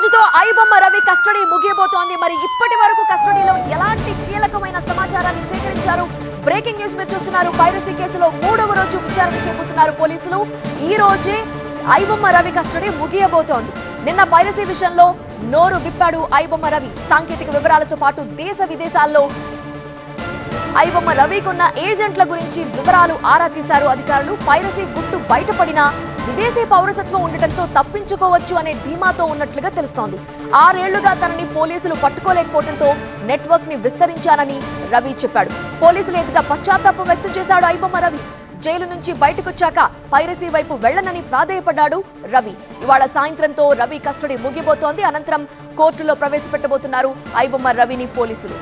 రోజుతో ఐబొమ్మ రవి కస్టడీ ముగియబోతోంది. మరి ఇప్పటి వరకు కస్టడీలో ఎలాంటి కీలకమైన సమాచారాన్ని సేకరించారు? బ్రేకింగ్ న్యూస్ మీరు చూస్తున్నారు. పైరసీ కేసులో 3వ రోజు విచారణ చేపడుతున్నారు పోలీసులు. ఈ రోజే ఐబొమ్మ రవి కస్టడీ ముగియబోతోంది. నిన్న పైరసీ విషయంలో నోరు విప్పాడు ఐబొమ్మ రవి. సాంకేతిక వివరాలతో పాటు దేశ విదేశాల్లో ఐబొమ్మ రవికున్న ఏజెంట్ల గురించి వివరాలు ఆరా తీశారు అధికారులు. పైరసీ గుట్టు బయటపడినా విదేశీ పౌరసత్వం ఉండటంతో తప్పించుకోవచ్చు అనే ధీమాతో ఉన్నట్లుగా తెలుస్తోంది. 6 ఏళ్లుగా తనని పోలీసులు పట్టుకోలేకపోవడంతో నెట్వర్క్ ని విస్తరించానని రవి చెప్పాడు. పోలీసులు ఎదుట పశ్చాత్తాపం వ్యక్తం చేశాడు ఐబొమ్మ రవి. జైలు నుంచి బయటకొచ్చాక పైరసీ వైపు వెళ్లనని ప్రాధేయపడ్డాడు రవి. ఇవాళ సాయంత్రంతో రవి కస్టడీ ముగిపోతోంది. అనంతరం కోర్టులో ప్రవేశపెట్టబోతున్నారు ఐబొమ్మ రవిని పోలీసులు.